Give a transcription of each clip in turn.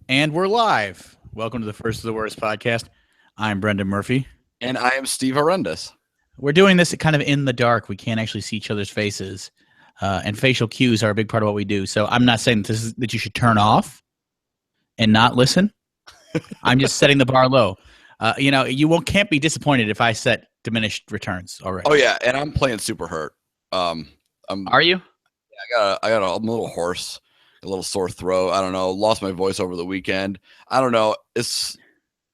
And we're live. Welcome to the First of the Worst podcast. I'm Brendan Murphy. And I am Steve Horrendous. We're doing this kind of in the dark. We can't actually see each other's faces. And facial cues are a big part of what we do. So I'm not saying that you should turn off and not listen. I'm just setting the bar low. Can't be disappointed if I set diminished returns already. Oh, yeah. And I'm playing super hurt. Are you? I'm a little hoarse, a little sore throat. I don't know. Lost my voice over the weekend. I don't know. It's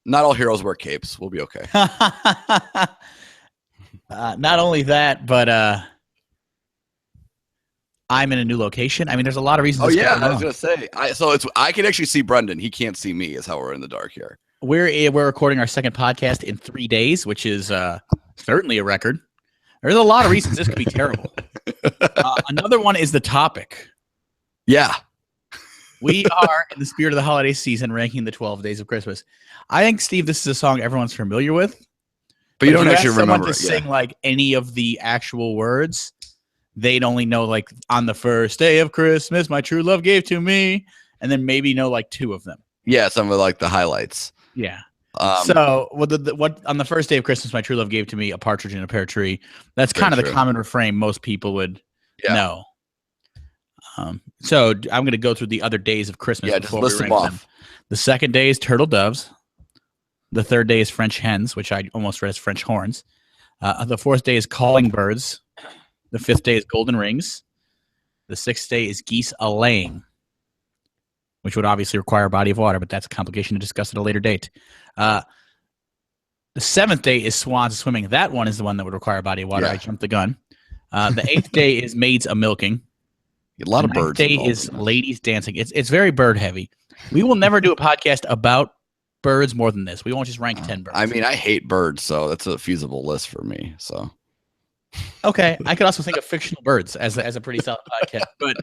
not all heroes wear capes. We'll be okay. Not only that, but I'm in a new location. I mean, there's a lot of reasons. Oh, yeah. I was going to say. I can actually see Brendan. He can't see me is how we're in the dark here. We're recording our second podcast in 3 days, which is certainly a record. There's a lot of reasons this could be terrible. Another one is the topic. Yeah. We are, in the spirit of the holiday season, ranking the 12 days of Christmas. I think, Steve, this is a song everyone's familiar with. But you don't actually remember to sing like any of the actual words. They'd only know like on the first day of Christmas, my true love gave to me, and then maybe know like two of them. Yeah, some of like the highlights. Yeah. So what on the first day of Christmas, my true love gave to me a partridge in a pear tree. That's kind of the common refrain most people would know. So I'm going to go through the other days of Christmas. Yeah, just list them off. The second day is turtle doves. The third day is French hens, which I almost read as French horns. The fourth day is calling birds. The fifth day is golden rings. The sixth day is geese a-laying, which would obviously require a body of water, but that's a complication to discuss at a later date. The seventh day is swans swimming. That one is the one that would require a body of water. Yeah. I jumped the gun. The eighth day is maids a-milking. A lot of birds. The ninth day is ladies dancing. It's very bird heavy. We will never do a podcast about birds more than this. We won't just rank 10 birds. I mean, I hate birds, so that's a feasible list for me. So, okay, I could also think of fictional birds as a pretty solid podcast. But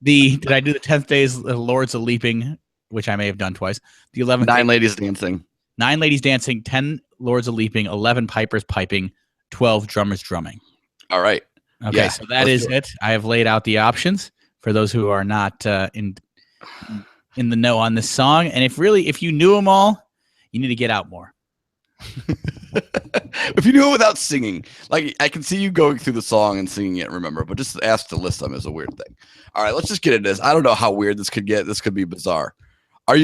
did I do the 10th day is Lords of Leaping, which I may have done twice. The 11th 9 ladies dancing. 9 ladies dancing. 10 Lords of Leaping. 11 pipers piping. 12 drummers drumming. All right. Okay, so that is it. I have laid out the options for those who are not in the know on this song. And if you knew them all, you need to get out more. If you knew it without singing, like I can see you going through the song and singing it, remember, but just ask to list them is a weird thing. All right, let's just get into this. I don't know how weird this could get. This could be bizarre.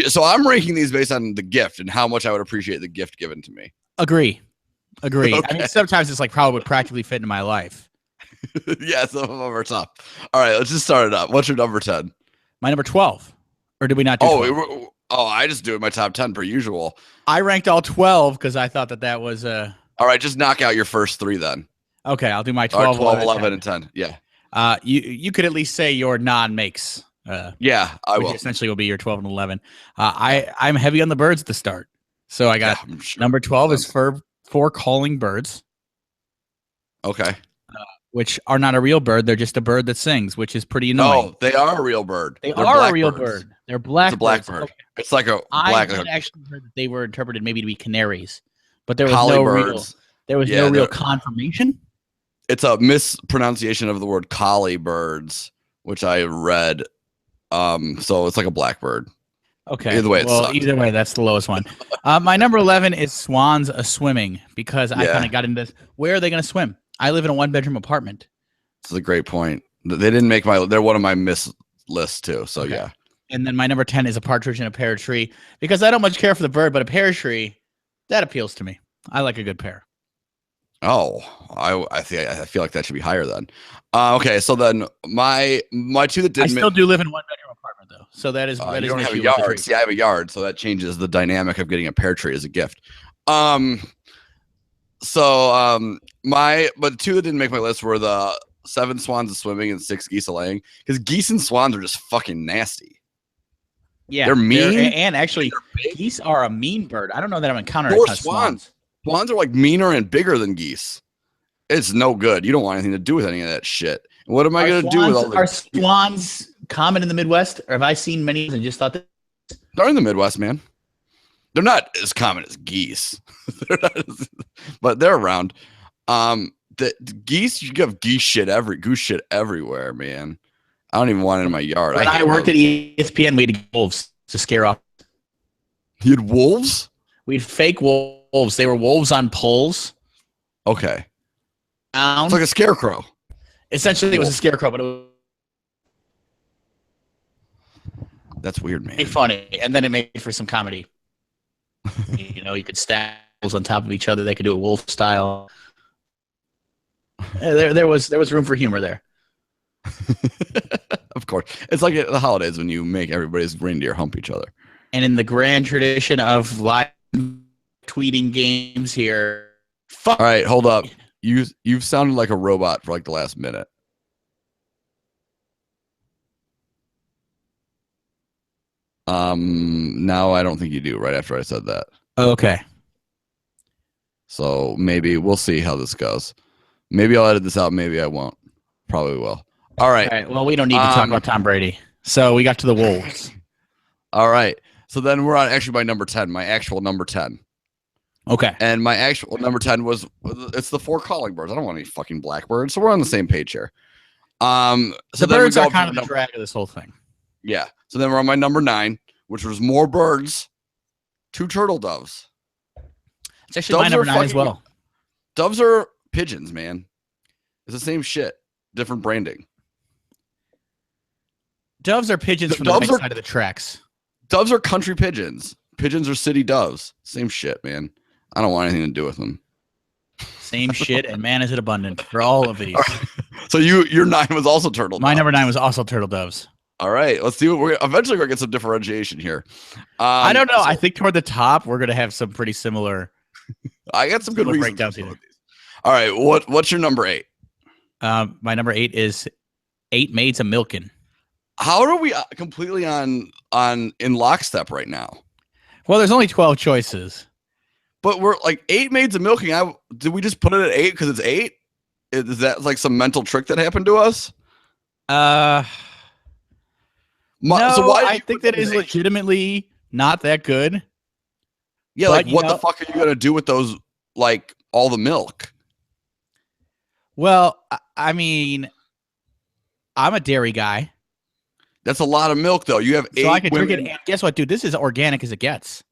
So I'm ranking these based on the gift and how much I would appreciate the gift given to me. Agree. Okay. I mean, sometimes it's like probably would practically fit into my life. Yeah, some of them are tough. All right, let's just start it up. What's your number 10? My number 12. Or did we not do 12? I just do it my top 10 per usual. I ranked all 12 because I thought that was all right, just knock out your first 3 then. Okay, I'll do my 12, 11, and 10. Yeah. You could at least say your non-makes. Yeah, I which will. Essentially will be your 12 and 11. I'm heavy on the birds at the start. So I got number 12 is four calling birds. Okay. Which are not a real bird. They're just a bird that sings, which is pretty annoying. No, they are a real bird. They're a real bird. They're black. It's a blackbird. Okay. It's like a black. I actually heard that they were interpreted maybe to be canaries, but there was no real confirmation. It's a mispronunciation of the word collie birds, which I read. So it's like a blackbird. Okay. Either way, that's the lowest one. My number 11 is swans a swimming because I kind of got into this. Where are they going to swim? I live in a 1-bedroom apartment. This is a great point. They didn't make they're one of my miss lists too. So yeah. And then my number 10 is a partridge in a pear tree because I don't much care for the bird, but a pear tree, that appeals to me. I like a good pear. Oh, I feel like that should be higher then. Okay, so then my 2 that didn't. I still do live in a 1-bedroom apartment though, so that is. You don't have a yard. See, I have a yard, so that changes the dynamic of getting a pear tree as a gift. But 2 that didn't make my list were the 7 swans of swimming and 6 geese a laying, because geese and swans are just fucking nasty. Yeah, they're mean, and actually, geese are a mean bird. I don't know that I've encountered swans. Swans are like meaner and bigger than geese. It's no good. You don't want anything to do with any of that shit. What am I going to do with all the... Are swans common in the Midwest? Or have I seen many and just thought that... They're in the Midwest, man. They're not as common as geese. But they're around. The geese, you have goose shit everywhere, man. I don't even want it in my yard. When I worked at ESPN, we had wolves. to scare off. You had wolves? We'd fake wolves. They were wolves on poles. Okay. It's like a scarecrow. Essentially, it was a scarecrow, but it was That's weird, man. funny. And then it made for some comedy. You could stack wolves on top of each other. They could do a wolf style. There was room for humor there. Of course. It's like at the holidays when you make everybody's reindeer hump each other. And in the grand tradition of live tweeting games here. All right, hold up. You've sounded like a robot for like the last minute. Now I don't think you do right after I said that. Okay. So maybe we'll see how this goes. Maybe I'll edit this out. Maybe I won't. Probably will. All right. All right. Well, we don't need to talk about Tom Brady. So we got to the Wolves. All right. So then we're on actually my number 10, my actual number 10. Okay. And my actual number 10 it's the 4 calling birds. I don't want any fucking blackbirds. So we're on the same page here. So the birds are kind of the drag of this whole thing. Yeah. So then we're on my number 9, which was more birds, 2 turtle doves. It's actually my number 9 as well. Doves are pigeons, man. It's the same shit, different branding. Doves are pigeons from the right side of the tracks. Doves are country pigeons. Pigeons are city doves. Same shit, man. I don't want anything to do with them. Same shit, and man, is it abundant for all of these. So your 9 was also turtle doves. My number 9 was also turtle doves. All right, let's see what we're eventually going to get some differentiation here. I don't know. I think toward the top, we're going to have some pretty similar. I got some good breakdowns here. here. All right, what's your number 8? My number 8 is 8 Maids a Milkin'. How are we completely in lockstep right now? Well, there's only 12 choices. But we're like 8 Maids a Milking. Did we just put it at 8 because it's 8? Is that like some mental trick that happened to us? No, so why I think that is legitimately not that good. Yeah, but, like what the fuck are you gonna do with those? Like all the milk? Well, I mean, I'm a dairy guy. That's a lot of milk, though. You have 8 so I could women. drink it. And guess what, dude? This is organic as it gets.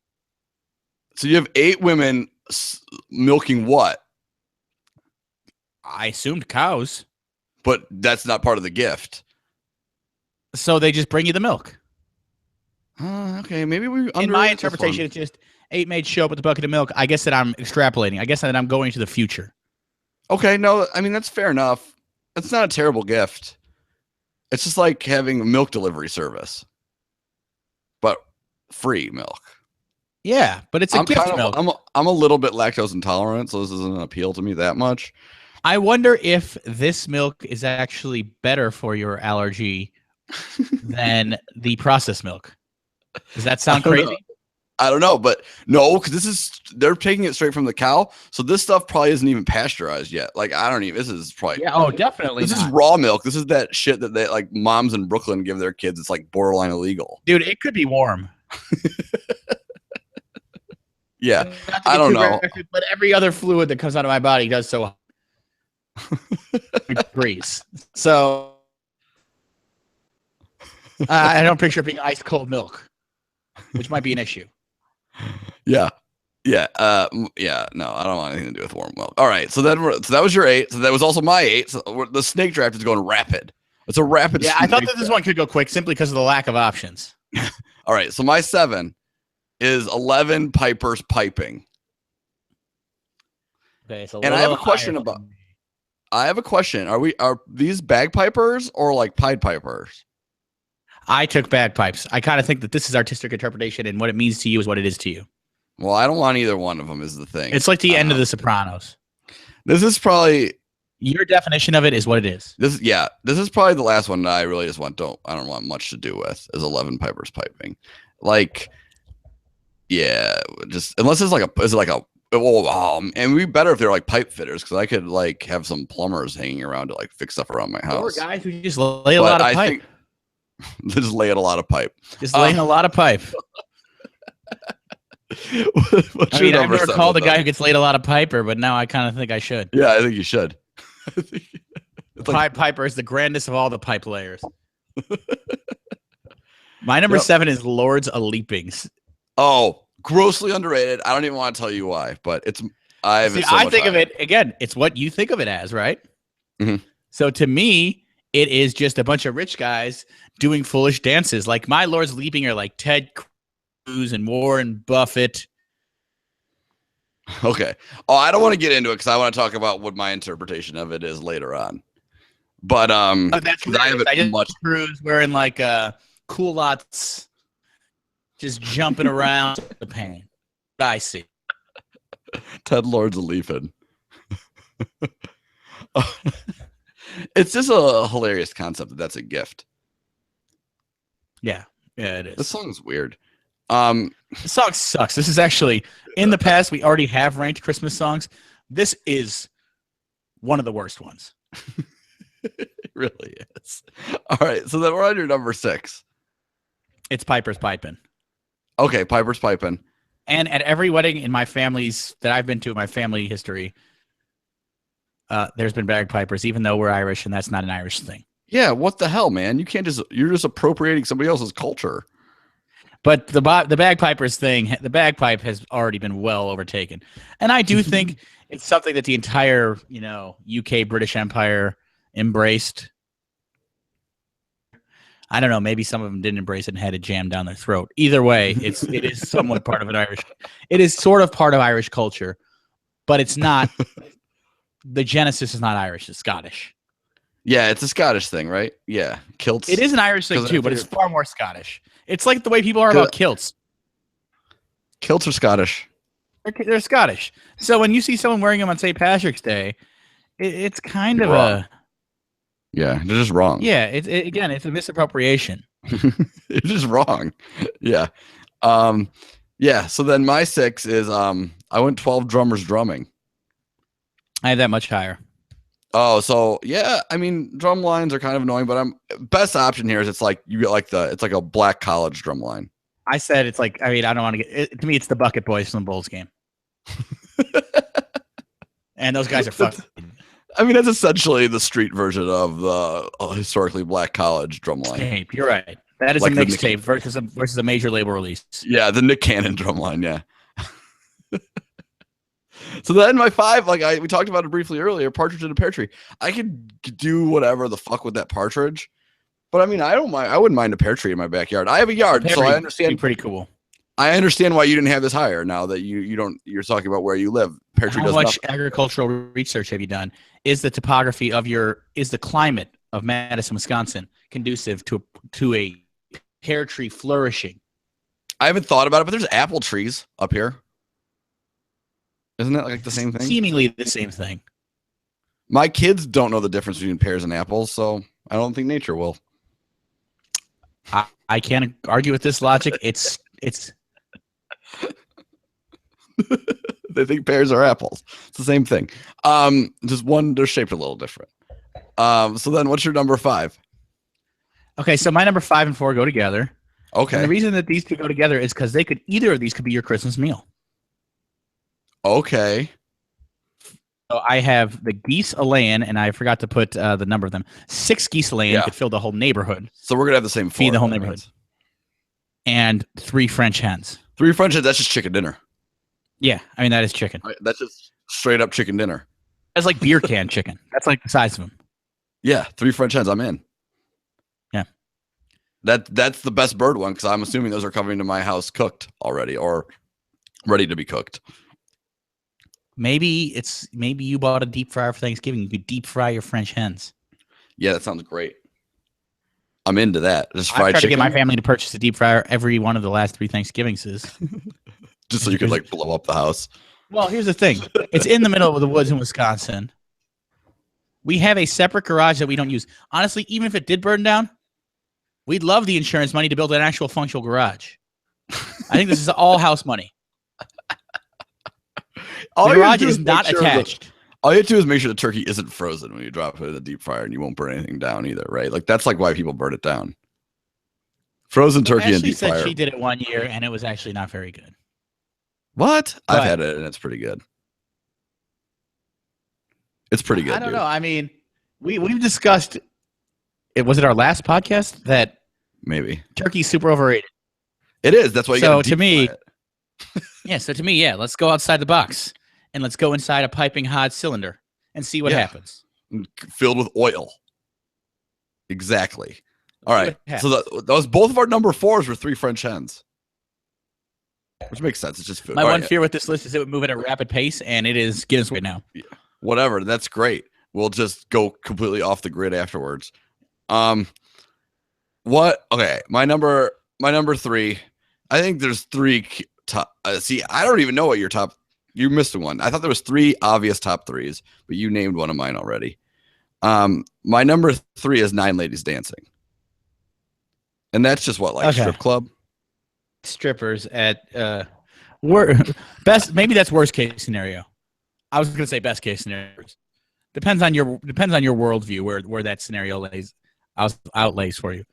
So you have 8 women milking what? I assumed cows. But that's not part of the gift. So they just bring you the milk. Okay, maybe we. In my interpretation, it's just 8 maids show up with a bucket of milk. I guess that I'm extrapolating. I guess that I'm going to the future. Okay, no, I mean that's fair enough. That's not a terrible gift. It's just like having a milk delivery service, but free milk. Yeah, but it's a gift milk. I'm a little bit lactose intolerant, so this doesn't appeal to me that much. I wonder if this milk is actually better for your allergy than the processed milk. Does that sound crazy? I don't know, but no, because they're taking it straight from the cow, so this stuff probably isn't even pasteurized yet. Like this is probably definitely. This is raw milk. This is that shit that they like moms in Brooklyn give their kids. It's like borderline illegal, dude. It could be warm. Yeah, I don't know, graphic, but every other fluid that comes out of my body does so. Breeze. So I don't picture it being ice cold milk, which might be an issue. Yeah. No, I don't want anything to do with warm milk. All right, so that was your 8. So that was also my 8. So the snake draft is going rapid. It's a rapid. Yeah, I thought that this one could go quick simply because of the lack of options. All right, so my 7 is 11 pipers piping. Okay, so and I have a question about. I have a question. Are these bagpipers or like Pied Pipers? I took bagpipes. I kind of think that this is artistic interpretation, and what it means to you is what it is to you. Well, I don't want either one of them. Is the thing. It's like the end of The Sopranos. This is probably your definition of it is what it is. This is probably the last one that I really just I don't want much to do with is 11 pipers piping. Like, yeah, just unless it's like and it'd be better if they're like pipe fitters because I could like have some plumbers hanging around to like fix stuff around my house. Or guys who just lay a lot of pipe. Just laying a lot of pipe. Just laying a lot of pipe. I've never called a guy who gets laid a lot of piper, but now I kind of think I should. Yeah, I think you should. Pipe piper is the grandest of all the pipe layers. My number Yep. 7 is Lords a Leapings. Oh, grossly underrated. I don't even want to tell you why, but it's I have See, it so I much think of higher. it again. It's what you think of it as, right? Mhm. So to me, it is just a bunch of rich guys doing foolish dances. Like my Lords Leaping are like Ted Cruz and Warren Buffett. Okay. Oh, I don't want to get into it because I want to talk about what my interpretation of it is later on. But That's 'cause I have it I just much. Cruz wearing like culottes, just jumping around the pain. I see. Ted Lords of Leafin. It's just a hilarious concept that's a gift. Yeah, it This is. song's weird. The song sucks. This is actually in the past. We already have ranked Christmas songs. This is one of the worst ones. It really is. All right, so then we're on your number 6. It's Piper's Piping. Okay, Piper's Piping. And at every wedding in my family's that I've been to in my family history, there's been bagpipers, even though we're Irish, and that's not an Irish thing. Yeah, what the hell, man? You're just appropriating somebody else's culture. But the bagpipers thing, the bagpipe has already been well overtaken, and I do think it's something that the entire UK British Empire embraced. I don't know. Maybe some of them didn't embrace it and had it jammed down their throat. Either way, it is somewhat part of an Irish. It is sort of part of Irish culture, but it's not. The genesis is not Irish; it's Scottish. Yeah, it's a Scottish thing, right? Yeah, kilts. It is an Irish thing 'Cause I too, but it's figured- far more Scottish. It's like the way people are about kilts. Kilts are Scottish. They're Scottish. So when you see someone wearing them on St. Patrick's Day, it's kind You're of wrong. Yeah, they're just wrong. again, it's a misappropriation. It's just wrong. Yeah. Yeah, so then my 6 is I went 12 drummers drumming. I had that much higher. Oh, so yeah, I mean drum lines are kind of annoying, but best option here is it's like you get like it's like a black college drum line. I said it's like, I mean, I don't want to to me, it's the Bucket Boys from the Bulls game. And those guys are fucking. I mean, that's essentially the street version of the historically black college drum line. Tape. You're right. That is Like a the mixtape versus a major label release. Yeah, the Nick Cannon drum line, yeah. So then my 5, we talked about it briefly earlier, Partridge in a Pear Tree. I could do whatever the fuck with that partridge, but I mean, I don't mind. I wouldn't mind a pear tree in my backyard. I have a yard, so I understand. Pretty cool. I understand why you didn't have this higher. Now that you don't, you're talking about where you live. Pear tree How does much nothing. agricultural research have you done? Is the topography of is the climate of Madison, Wisconsin conducive to a pear tree flourishing? I haven't thought about it, but there's apple trees up here. Isn't that like the same thing? Seemingly the same thing. My kids don't know the difference between pears and apples, so I don't think nature will. I can't argue with this logic. It's They think pears are apples. It's the same thing. Just one, they're shaped a little different. So then what's your number 5? okay. So my number 5 and 4 go together. Okay. And the reason that these two go together is because either of these could be your Christmas meal. Okay. So I have the geese a laying, and I forgot to put the number of them. 6 geese a laying Yeah. could fill the whole neighborhood, So we're gonna have the same 4. feed the whole neighborhood, and 3 French hens. 3 French hens, that's just chicken dinner. Yeah, I mean that is chicken. Right? That's just straight up chicken dinner. That's like beer can chicken. That's like the size of them. Yeah, 3 French hens, I'm in. Yeah. That's the best bird one because I'm assuming those are coming to my house cooked already or ready to be cooked. Maybe you bought a deep fryer for Thanksgiving. You could deep fry your French hens. Yeah, that sounds great. I'm into that. Just I fried tried to chicken. get my family to purchase a deep fryer every one of the last 3 Thanksgivings. Just so you could like blow up the house. Well, here's the thing. It's in the middle of the woods in Wisconsin. We have a separate garage that we don't use. Honestly, even if it did burn down, we'd love the insurance money to build an actual functional garage. I think this is all house money. The garage is not attached. All you have to do is make sure the turkey isn't frozen when you drop it in the deep fryer and you won't burn anything down either, right? Like that's like why people burn it down. Frozen turkey and Ashley deep said fryer. she did it one year and it was actually not very good. What? But- I've had it and it's pretty good. It's pretty good. I don't dude. know. I mean, we've discussed it. Was it our last podcast that Maybe Turkey's super overrated. it is. That's why you So got to me, it. yeah. Let's go outside the box and let's go inside a piping hot cylinder and see what Yeah. happens. Filled with oil. Exactly. All See right. what So those both of our number 4s were 3 French hens, which makes sense. It's just food. My All one right. fear with this list is it would move at a rapid pace, and it is Guinness right now. Whatever. That's great. We'll just go completely off the grid afterwards. What? Okay. My number 3. I think there's 3 top. See, I don't even know what your top. You missed one. I thought there was 3 obvious top 3s, but you named one of mine already. My number 3 is 9 Ladies Dancing, and that's just what, like, strip club strippers at best. Maybe that's worst case scenario. I was going to say best case scenarios. Depends on your worldview where that scenario outlays for you.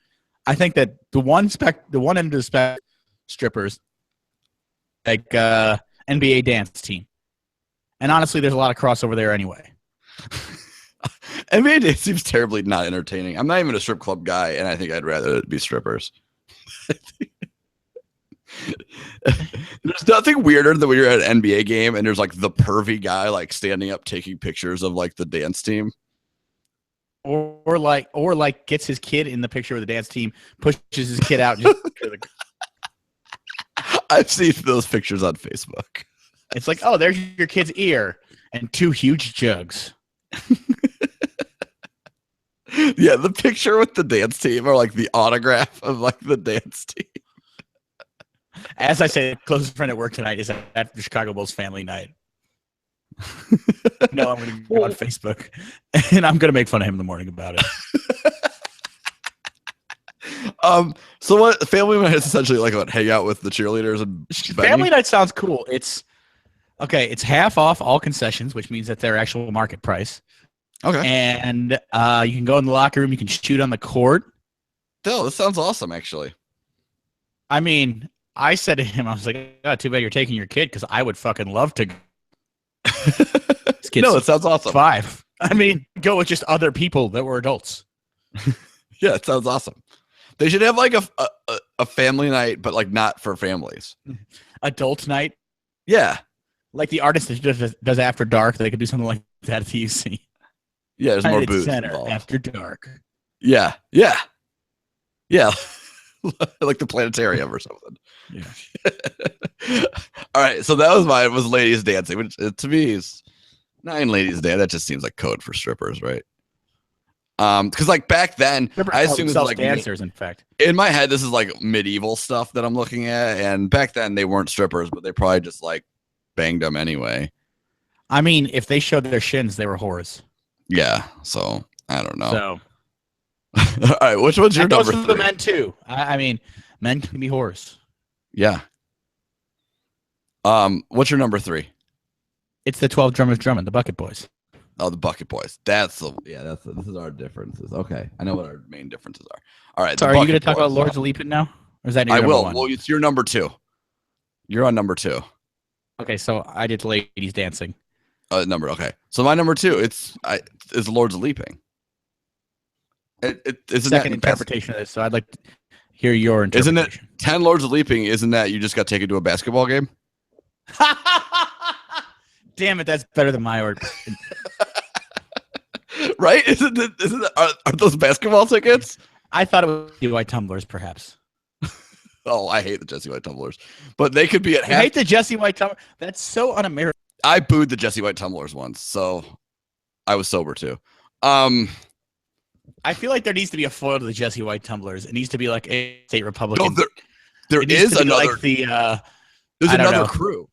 I think that the one end of the spec strippers, like NBA dance team, and honestly, there's a lot of crossover there anyway. NBA dance seems terribly not entertaining. I'm not even a strip club guy, and I think I'd rather it be strippers. There's nothing weirder than when you're at an NBA game and there's like the pervy guy like standing up taking pictures of like the dance team. Or like gets his kid in the picture of the dance team, pushes his kid out. Just I've seen those pictures on Facebook. It's like, oh, there's your kid's ear and 2 huge jugs. Yeah, the picture with the dance team or like the autograph of like the dance team. As I say, closest friend at work tonight is at the Chicago Bulls family night. No, I'm going to go on Facebook and I'm going to make fun of him in the morning about it. So what family night is essentially like what, hang out with the cheerleaders and family night sounds cool. It's half off all concessions, which means that they're actual market price. Okay. And you can go in the locker room, you can shoot on the court. Phil, this sounds awesome actually. I mean, I said to him, I was like, oh, too bad you're taking your kid because I would fucking love to. No, it sounds awesome. 5. I mean, go with just other people that were adults. Yeah, it sounds awesome. They should have like a family night, but like not for families. Adult night. Yeah. Like the artist that does After Dark. They could do something like that at the UC. Yeah, there's more United booze Center involved. After Dark. Yeah. Like the planetarium or something. Yeah. All right, so that was mine. Was ladies dancing, which to me is 9 ladies dance. That just seems like code for strippers, right? Because like back then, Strippers I assume this is like dancers. In fact, in my head, this is like medieval stuff that I'm looking at, and back then they weren't strippers, but they probably just like banged them anyway. I mean, if they showed their shins, they were whores. Yeah, so I don't know. So, all right, which one's your that goes number for 3? the men too. I mean, men can be whores. Yeah. What's your number 3? It's the 12 drummers drumming, the Bucket Boys. Oh, the Bucket Boys. This is our differences. Okay, I know what our main differences are. All right. So, are you going to talk about Lords of Leaping now, or is that your I number will. 1? Well, it's your number 2. You're on number 2. Okay, so I did ladies dancing. Okay. So my number 2, is Lords of Leaping. Isn't Second that interpretation of this, so I'd like to hear your interpretation. Isn't it 10 Lords of Leaping? Isn't that you just got taken to a basketball game? Damn it, that's better than my order. Right? Are those basketball tickets? I thought it was the White Tumblers, perhaps. Oh, I hate the Jesse White Tumblers, but they could be at I hate the Jesse White Tumbler. That's so un-American. I booed the Jesse White Tumblers once, so I was sober too. I feel like there needs to be a foil to the Jesse White Tumblers. It needs to be like a state Republican. No, there It needs is to be another. like the There's I don't another know. crew.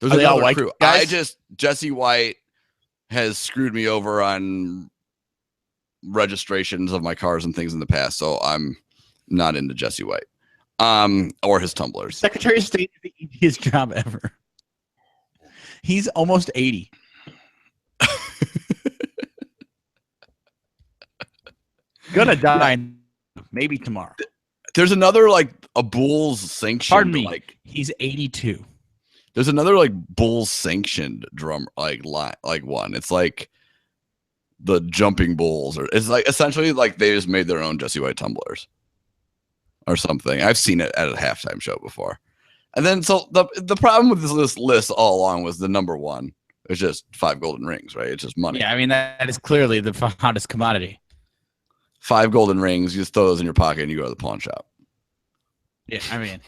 There's Are they all another white crew. guys? Jesse White has screwed me over on registrations of my cars and things in the past, so I'm not into Jesse White. Or his tumblers. Secretary of State is the easiest job ever. He's almost 80. Gonna die maybe tomorrow. There's another like a Bulls sanctioned. Pardon me. Like He's 82. there's another like Bulls sanctioned drum like one. It's like the Jumping Bulls, or it's like essentially like they just made their own Jesse White tumblers. or something. I've seen it at a halftime show before. And then so the problem with this list all along was the number one. It was just 5 golden rings, right? It's just money. Yeah, I mean that is clearly the hottest commodity. 5 golden rings, you just throw those in your pocket and you go to the pawn shop. Yeah, I mean,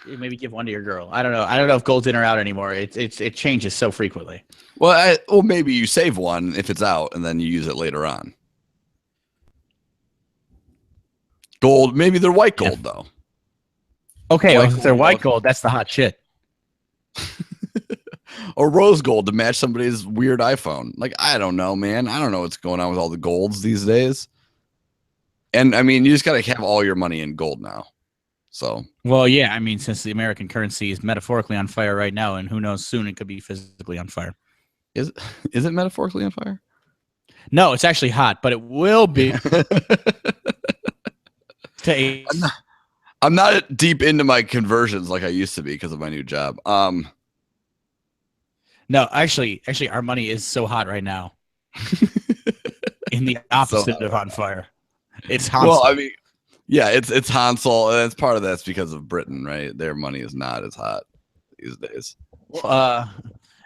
maybe give one to your girl. I don't know. I don't know if gold's in or out anymore. It changes so frequently. Well, maybe you save one if it's out and then you use it later on. Gold, maybe they're white gold though. Okay, like if they're white gold, that's the hot shit. Or rose gold to match somebody's weird iPhone. Like, I don't know, man. I don't know what's going on with all the golds these days. And I mean, you just got to have all your money in gold now. So, well, yeah, I mean, since the American currency is metaphorically on fire right now, and who knows, soon it could be physically on fire. Is it metaphorically on fire? No, it's actually hot, but it will be. I'm not deep into my conversions like I used to be because of my new job. No, actually, our money is so hot right now. In the opposite of on fire, it's Hansel. Well, I mean, yeah, it's Hansel, and it's part of that's because of Britain, right? Their money is not as hot these days. Well,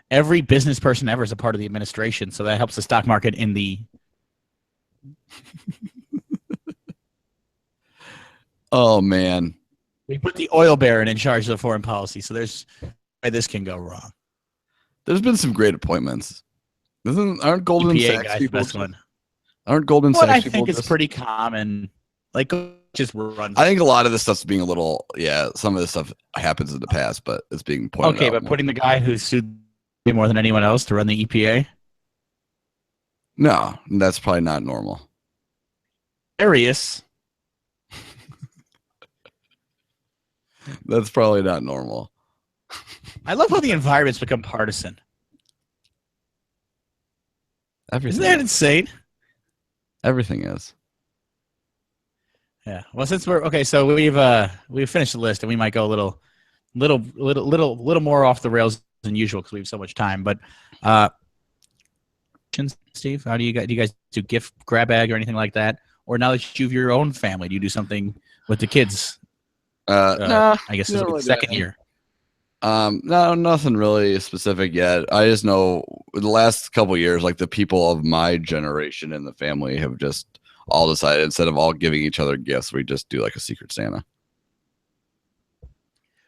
every business person ever is a part of the administration, so that helps the stock market in the. Oh man, we put the oil baron in charge of foreign policy, so there's where this can go wrong. There's been some great appointments. Aren't Goldman Sachs people? Aren't Goldman Sachs I people? think it's pretty common. Like, just run. I think a lot of this stuff's being a little. Yeah, some of this stuff happens in the past, but it's being pointed out. Okay, but putting the guy who sued more than anyone else to run the EPA. No, that's probably not normal. Arius. That's probably not normal. I love how the environment's become partisan. Everything Isn't that insane? Everything is. Yeah. Well, since we're okay, so we've finished the list, and we might go a little more off the rails than usual because we have so much time. But, Steve, how do you guys do gift grab bag or anything like that? Or now that you have your own family, do you do something with the kids? No, I guess it's the second year. No, nothing really specific yet. I just know the last couple of years, like the people of my generation in the family have just all decided instead of all giving each other gifts, we just do like a Secret Santa.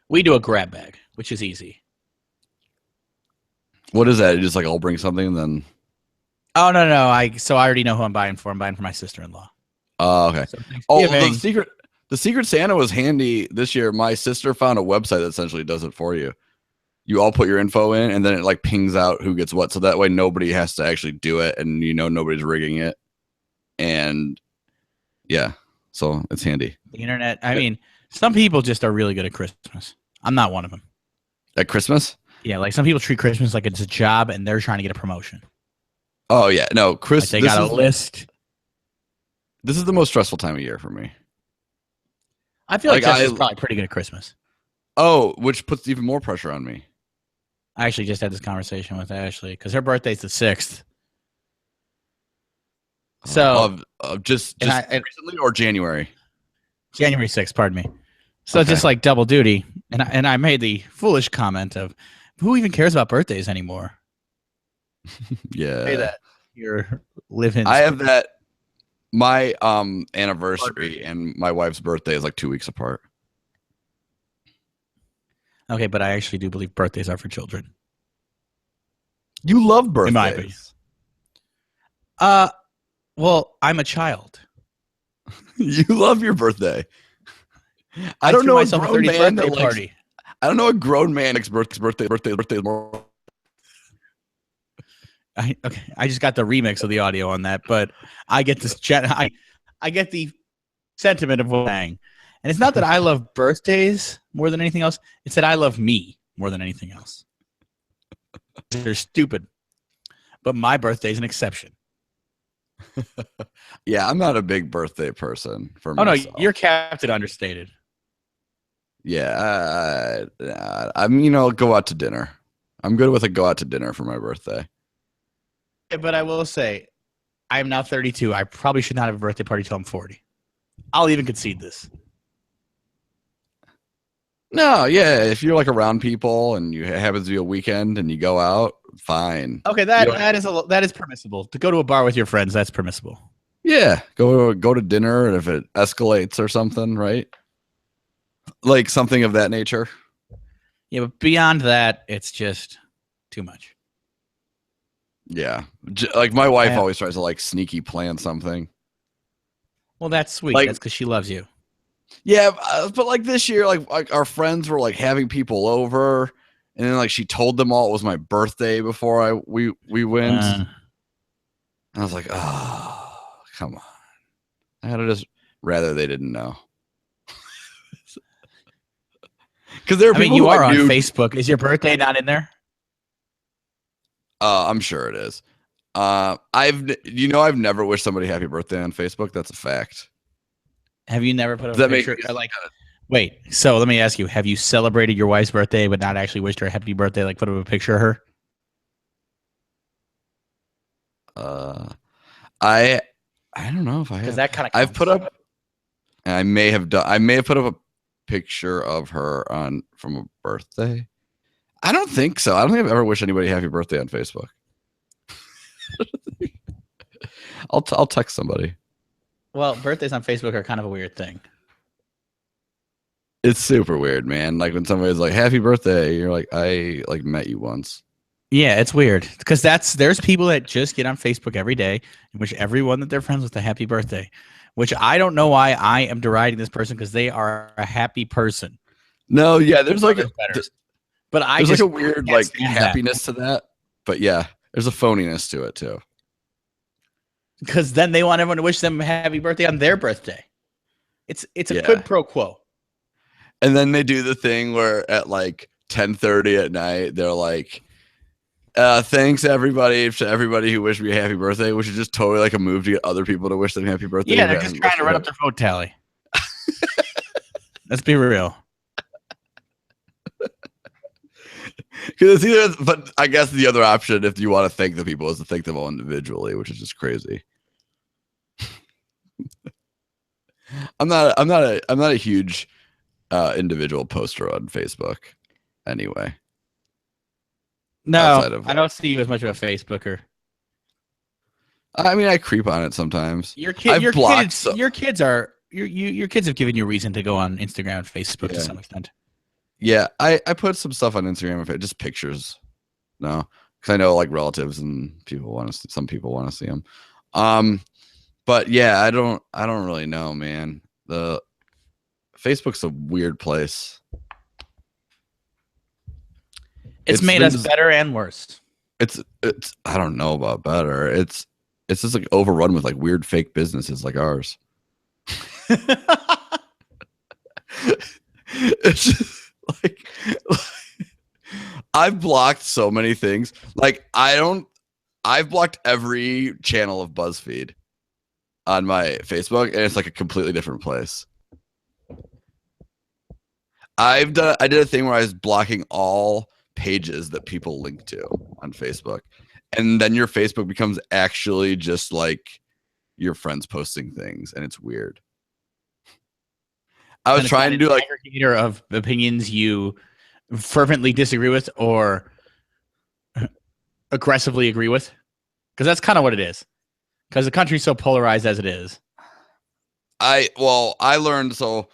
We do a grab bag, which is easy. What is that? You just like I'll bring something and then. Oh no! I already know who I'm buying for. I'm buying for my sister-in-law. Oh, okay. So the Secret Santa was handy this year. My sister found a website that essentially does it for you. You all put your info in, and then it like pings out who gets what, so that way nobody has to actually do it, and nobody's rigging it. And yeah, so it's handy. The internet. I mean, some people just are really good at Christmas. I'm not one of them. At Christmas? Yeah, like some people treat Christmas like it's a job, and they're trying to get a promotion. Oh yeah, no, Chris. Like they got a list. This is the most stressful time of year for me. I feel like Jessica's probably pretty good at Christmas. Oh, which puts even more pressure on me. I actually just had this conversation with Ashley because her birthday's the 6th. So just recently or January? January 6th, pardon me. So just like double duty. And I made the foolish comment of, who even cares about birthdays anymore? Yeah. Say that. You're living. I have that. My anniversary and my wife's birthday is like 2 weeks apart. Okay, but I actually do believe birthdays are for children. You love birthdays. In my opinion. Well, I'm a child. You love your birthday. I don't know a grown man that party. I don't know a grown man likes birthday more. I just got the remix of the audio on that, but I get this I get the sentiment of what I'm saying. And it's not that I love birthdays more than anything else. It's that I love me more than anything else. They're stupid. But my birthday is an exception. Yeah, I'm not a big birthday person for myself. No, you're Captain Understated. Yeah, I'm go out to dinner. I'm good with a go out to dinner for my birthday. But I will say, I'm now 32. I probably should not have a birthday party till I'm 40. I'll even concede this. No, yeah, if you're like around people and you happens to be a weekend and you go out, fine. Okay, You don't- that is permissible. To go to a bar with your friends, that's permissible. yeah, go to dinner, and if it escalates or something, right? Like something of that nature. Yeah, but beyond that, it's just too much. Yeah, like my wife I- always tries to like sneaky plan something. Well, that's sweet. Like- That's because she loves you. Yeah, but like this year, like our friends were like having people over, and then like she told them all it was my birthday before we went. I was like, oh, come on. I had to just rather they didn't know. Because there are I mean, people you who are I on knew. Facebook. Is your birthday not in there? I'm sure it is. I've never wished somebody happy birthday on Facebook. That's a fact. Have you never put Does a that make picture? me- Like, wait. So let me ask you: have you celebrated your wife's birthday but not actually wished her a happy birthday? Like, put up a picture of her. I don't know if I Because have. that kind of. I've put up. I may have done. I may have put up a picture of her on from a birthday. I don't think so. I don't think I've ever wished anybody happy birthday on Facebook. I'll text somebody. Well, birthdays on Facebook are kind of a weird thing. It's super weird, man. Like when somebody's like happy birthday, you're like, I like met you once. Yeah, it's weird because there's people that just get on Facebook every day and wish everyone that they're friends with a happy birthday, which I don't know why I am deriding this person because they are a happy person. No, yeah, there's like But I there's just like a weird can't like stand that. happiness to that. But yeah, there's a phoniness to it too. Because then they want everyone to wish them a happy birthday on their birthday. It's a Yeah. quid pro quo. And then they do the thing where at like 10:30 at night, they're like, thanks everybody to everybody who wished me a happy birthday, which is just totally like a move to get other people to wish them happy birthday. Yeah, they're just trying to run up their vote tally. Let's be real. Because it's either, but I guess the other option, if you want to thank the people, is to thank them all individually, which is just crazy. I'm not a huge individual poster on Facebook, anyway. No, Outside of, I don't see you as much of a Facebooker. I mean, I creep on it sometimes. Your I've blocked kids, your kids have given you reason to go on Instagram and Facebook to Yeah. some extent. Yeah, I put some stuff on Instagram, just pictures. No, because I know like relatives and people want to. Some people want to see them. But yeah, I don't really know, man. The Facebook's a weird place. It's made been us just- better and worse. It's I don't know about better. It's just like overrun with like weird fake businesses like ours. It's just like I've blocked so many things. Like I've blocked every channel of BuzzFeed on my Facebook, and it's like a completely different place. I did a thing where I was blocking all pages that people link to on Facebook. And then your Facebook becomes actually just like your friends posting things, and it's weird. I was And it's trying to not do an like aggregator of opinions you fervently disagree with or aggressively agree with, because that's kind of what it is. Because the country's so polarized as it is. I learned so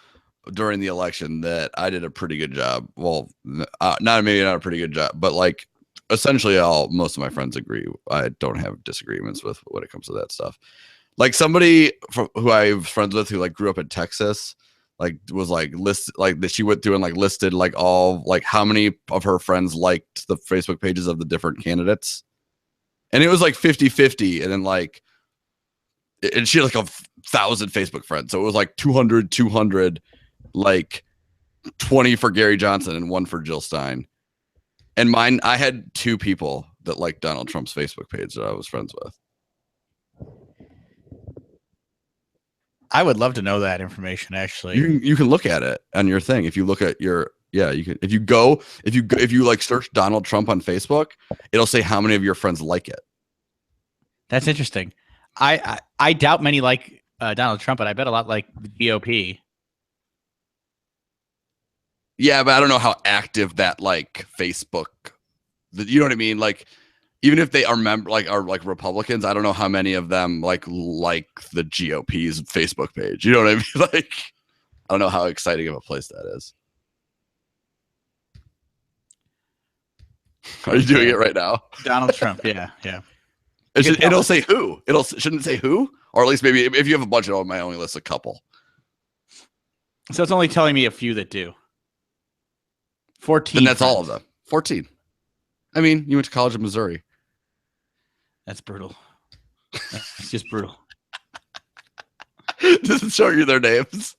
during the election that I did a pretty good job. Well, not a pretty good job, but like essentially most of my friends agree. I don't have disagreements with when it comes to that stuff. Like somebody who I was friends with who like grew up in Texas, like was like listed, like that she went through and like listed like all like how many of her friends liked the Facebook pages of the different candidates. And it was like 50-50. And then like, and she had like 1,000 Facebook friends. So it was like 200, like 20 for Gary Johnson and 1 for Jill Stein. And mine, I had 2 people that liked Donald Trump's Facebook page that I was friends with. I would love to know that information, actually. You can look at it on your thing. If you look at your, you can, if you like search Donald Trump on Facebook, it'll say how many of your friends like it. That's interesting. I doubt many like Donald Trump, but I bet a lot like the GOP. Yeah, but I don't know how active that like Facebook. You know what I mean? Like, even if they are are Republicans, I don't know how many of them like the GOP's Facebook page. You know what I mean? Like, I don't know how exciting of a place that is. Are you doing it right now? Donald Trump. Yeah. It'll say who. Shouldn't it say who? Or at least maybe if you have a bunch, it might only list a couple. So it's only telling me a few that do. 14. And that's all of them. 14. I mean, you went to college in Missouri. That's brutal. That's just brutal. Does it show you their names?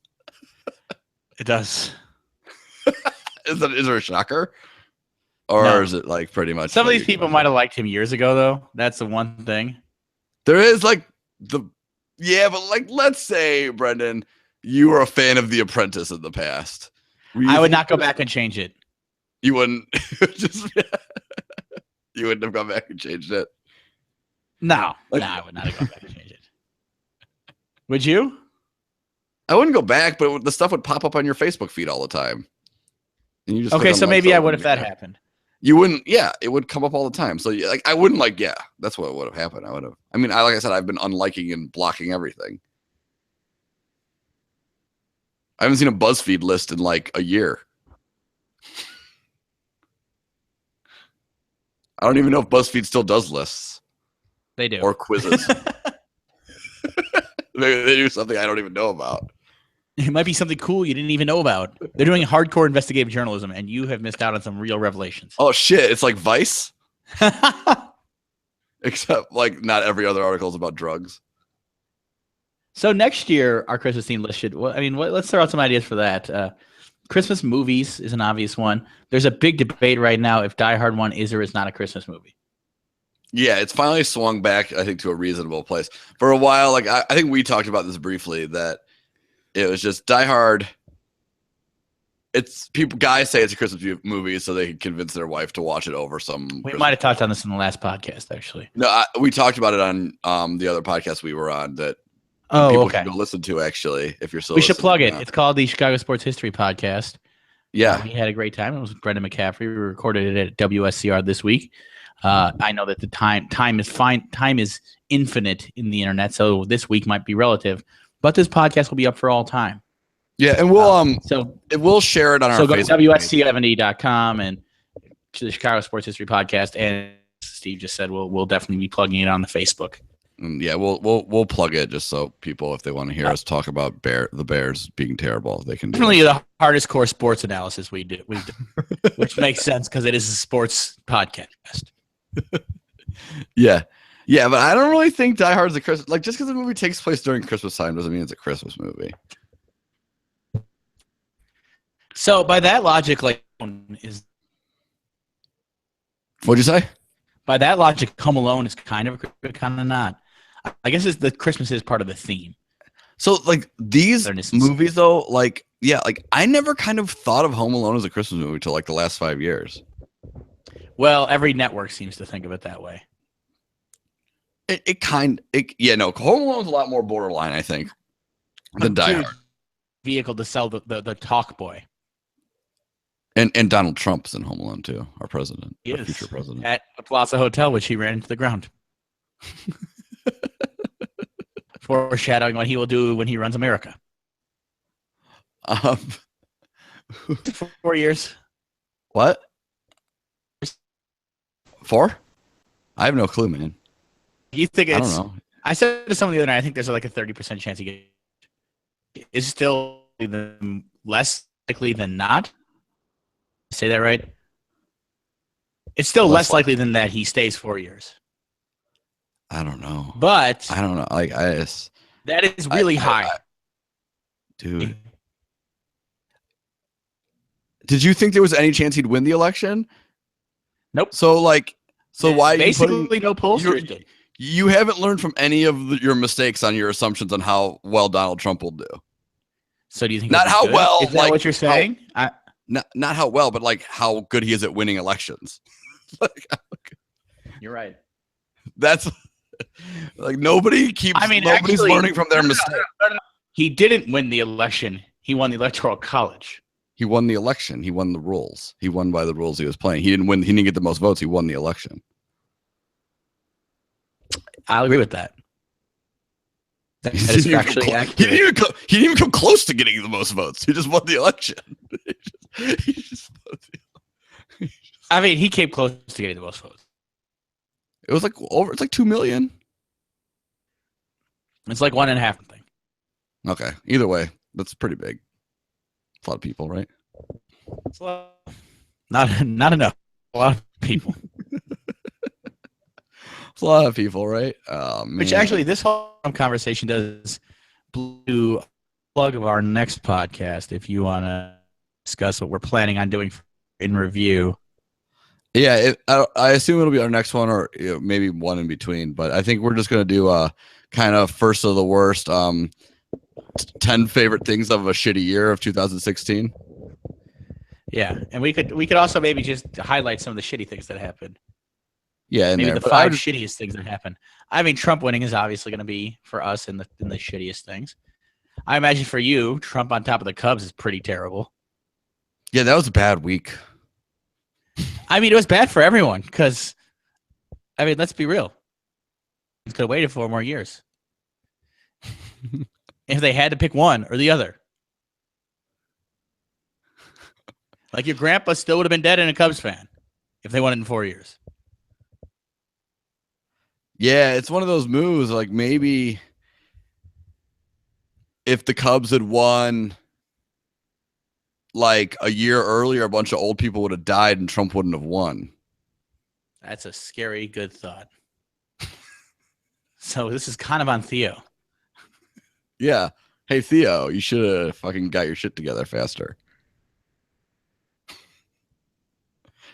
It does. Is there a shocker? Or No. is it like pretty much? Some of these people might have liked him years ago, though. That's the one thing. There is but like, let's say, Brendan, you were a fan of The Apprentice in the past. I would not go back and change it. You wouldn't you wouldn't have gone back and changed it. No, I would not have gone back and changed it. Would you? I wouldn't go back, but the stuff would pop up on your Facebook feed all the time. And you just okay, so maybe I would if that happened. You wouldn't, yeah, it would come up all the time. So like, I wouldn't that's what would have happened. Like I said, I've been unliking and blocking everything. I haven't seen a BuzzFeed list in like a year. I don't even know if BuzzFeed still does lists. They do. Or quizzes. They do something I don't even know about. It might be something cool you didn't even know about. They're doing hardcore investigative journalism, and you have missed out on some real revelations. Oh, shit. It's like Vice. Except, like, not every other article is about drugs. So next year, our Christmas theme list should... Well, I mean, let's throw out some ideas for that. Christmas movies is an obvious one. There's a big debate right now if Die Hard 1 is or is not a Christmas movie. Yeah, it's finally swung back, I think, to a reasonable place. For a while, like I think we talked about this briefly, that it was just Die Hard. Guys say it's a Christmas movie so they can convince their wife to watch it over some. We might have talked on this in the last podcast, actually. No, we talked about it on the other podcast we were on that. Oh, people okay. Can go listen to, actually, if you're still. We should plug it. It's called the Chicago Sports History Podcast. Yeah, we had a great time. It was with Brendan McCaffrey. We recorded it at WSCR this week. I know that the time is fine. Time is infinite in the internet, so this week might be relative. But this podcast will be up for all time. Yeah, and we'll share it on our. So go Facebook to WSC70.com and to the Chicago Sports History Podcast. And Steve just said we'll definitely be plugging it on the Facebook. Yeah, we'll plug it just so people, if they want to hear us talk about the Bears being terrible, they can. Definitely the hardest core sports analysis we do, which makes sense because it is a sports podcast. Yeah, but I don't really think Die Hard is a Christmas. Like, just because the movie takes place during Christmas time doesn't mean it's a Christmas movie. So by that logic, what'd you say? By that logic, Home Alone is kind of not. I guess the Christmas is part of the theme. So like these movies though, like I never kind of thought of Home Alone as a Christmas movie till like the last 5 years. Well, every network seems to think of it that way. Home Alone's a lot more borderline, I think, than Die Hard. Vehicle to sell the talk boy. And Donald Trump's in Home Alone too, our president, our future president. At the Plaza Hotel, which he ran into the ground. Foreshadowing what he will do when he runs America. 4 years. What? 4? I have no clue, man. You think I don't know. I said to someone the other night, I think there's like a 30% chance he gets. Is still less likely than not. Say that right? It's still less likely than that he stays 4 years. I don't know. But I don't know. Like that is really high. Dude. Did you think there was any chance he'd win the election? Nope. So why basically no pollsters did. You haven't learned from any of your mistakes on your assumptions on how well Donald Trump will do. So do you think not how good? well? Is that what you're saying? Not how well, but like how good he is at winning elections. You're right. That's like nobody's learning from their mistakes. He didn't win the election. He won the Electoral College. He won the election. He won the rules. He won by the rules he was playing. He didn't win. He didn't get the most votes. He won the election. I'll agree with that. That He is didn't actually he accurate. didn't even come close to getting the most votes. He just won the election. He just won the- I mean, he came close to getting the most votes. It was like over. It's like 2 million. It's like 1.5 thing. Okay. Either way, that's pretty big. It's a lot of people, right? It's a lot. Not enough. A lot of people. It's a lot of people, right? Oh, man. Which actually, this whole conversation does blue plug of our next podcast. If you want to discuss what we're planning on doing in review. Yeah, I assume it'll be our next one, or maybe one in between. But I think we're just gonna do a kind of first of the worst, 10 favorite things of a shitty year of 2016. Yeah, and we could also maybe just highlight some of the shitty things that happened. Yeah, Maybe there. the But 5 shittiest things that happened. I mean, Trump winning is obviously going to be for us in the shittiest things. I imagine for you, Trump on top of the Cubs is pretty terrible. Yeah, that was a bad week. I mean, it was bad for everyone because, I mean, let's be real. He could have waited 4 more years if they had to pick one or the other. Like your grandpa still would have been dead and a Cubs fan if they won it in 4 years. Yeah, it's one of those moves. Like maybe if the Cubs had won like a year earlier, a bunch of old people would have died and Trump wouldn't have won. That's a scary good thought. So this is kind of on Theo. Yeah. Hey, Theo, you should have fucking got your shit together faster.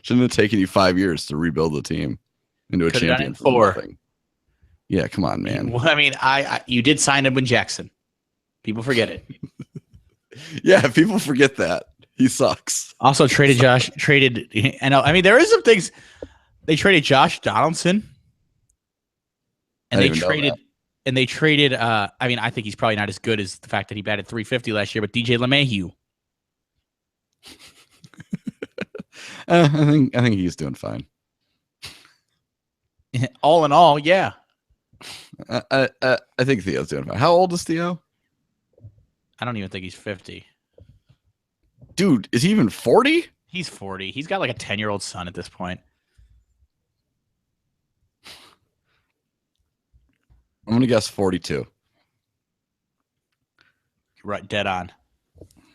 Shouldn't have taken you 5 years to rebuild the team into a Could've done it champion. in 4. Nothing. Yeah, come on, man. Well, I mean, you did sign Edwin Jackson. People forget it. Yeah, people forget that. He sucks. Also traded Josh. I mean, there is some things. They traded Josh Donaldson, and I they didn't even know traded. I mean, I think he's probably not as good as the fact that he batted .350 last year. But DJ LeMahieu. I think he's doing fine. All in all, yeah. I think Theo's doing fine. How old is Theo? I don't even think he's 50. Dude, is he even 40? He's 40. He's got like a 10-year-old son at this point. I'm gonna guess 42. Right, dead on.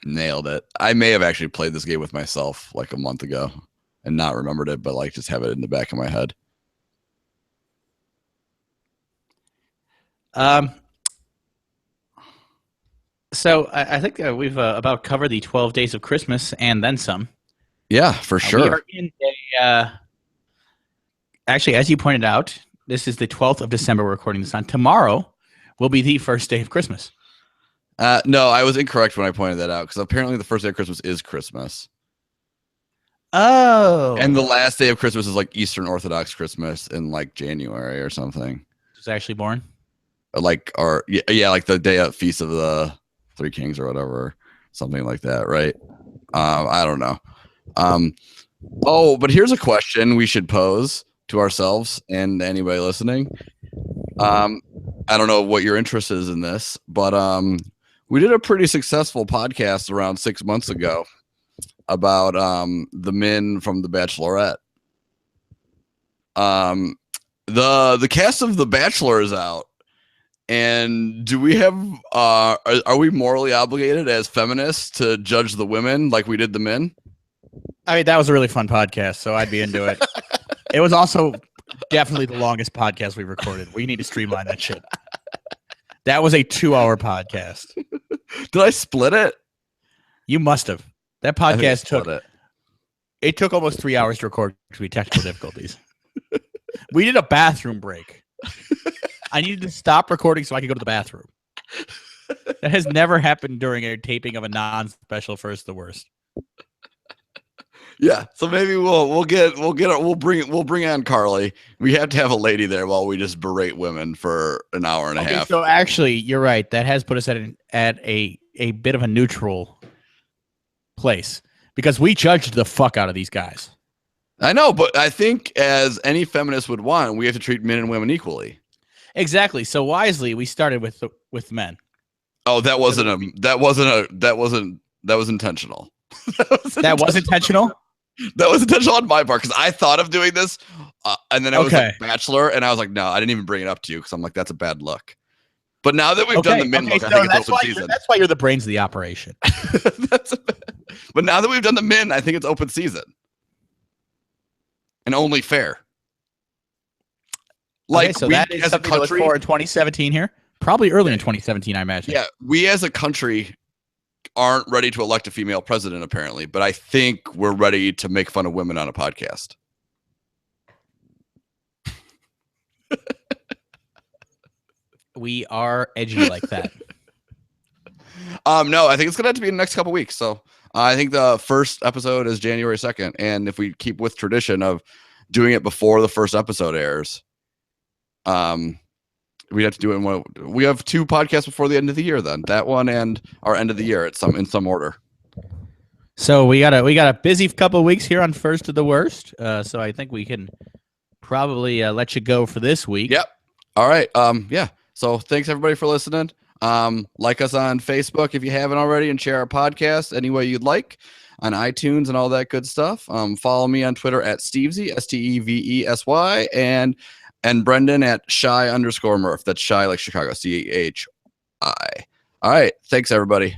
Nailed it. I may have actually played this game with myself like a month ago and not remembered it, but like just have it in the back of my head. So I think we've about covered the 12 days of Christmas and then some. Yeah, for sure. We are in actually, as you pointed out, this is the 12th of December we're recording this on. Tomorrow will be the first day of Christmas. No, I was incorrect when I pointed that out because apparently the first day of Christmas is Christmas. Oh. And the last day of Christmas is like Eastern Orthodox Christmas in like January or something. Was actually born? Like like the day of Feast of the Three Kings or whatever, something like that, right? I don't know. But here's a question we should pose to ourselves and anybody listening. I don't know what your interest is in this, but we did a pretty successful podcast around 6 months ago about the men from The Bachelorette. The cast of The Bachelor is out. And do we have are we morally obligated as feminists to judge the women like we did the men? I mean, that was a really fun podcast, so I'd be into it. It was also definitely the longest podcast we recorded. We need to streamline that shit. That was a 2-hour podcast. Did I split it? You must have. That podcast took almost 3 hours to record because we had technical difficulties. We did a bathroom break. I needed to stop recording so I could go to the bathroom. That has never happened during a taping of a non-special First the Worst. Yeah, so maybe we'll bring on Carly. We have to have a lady there while we just berate women for an hour and a half. So actually, you're right. That has put us at a bit of a neutral place because we judged the fuck out of these guys. I know, but I think as any feminist would want, we have to treat men and women equally. Exactly. So wisely, we started with men. Oh, that was intentional. That was intentional. That was intentional on my part because I thought of doing this, and then I was like Bachelor, and I was like, no, I didn't even bring it up to you because I'm like, that's a bad look. But now that we've done the men look, I think it's open season. That's why you're the brains of the operation. But now that we've done the men, I think it's open season. And only fair. Like, so that is something to look for in 2017 here. Probably early in 2017, I imagine. Yeah, we as a country aren't ready to elect a female president, apparently. But I think we're ready to make fun of women on a podcast. We are edgy like that. No, I think it's going to have to be in the next couple weeks. So I think the first episode is January 2nd. And if we keep with tradition of doing it before the first episode airs, we have to do it we have 2 podcasts before the end of the year then. That one and our end of the year in some order. So we got a busy couple of weeks here on First to the Worst. So I think we can probably let you go for this week. Yep. All right. Yeah. So thanks everybody for listening. Like us on Facebook if you haven't already, and share our podcast any way you'd like on iTunes and all that good stuff. Follow me on Twitter at Stevesy, STEVESY, and Brendan at Shy_Murph. That's Shy like Chicago, CHI. All right. Thanks everybody.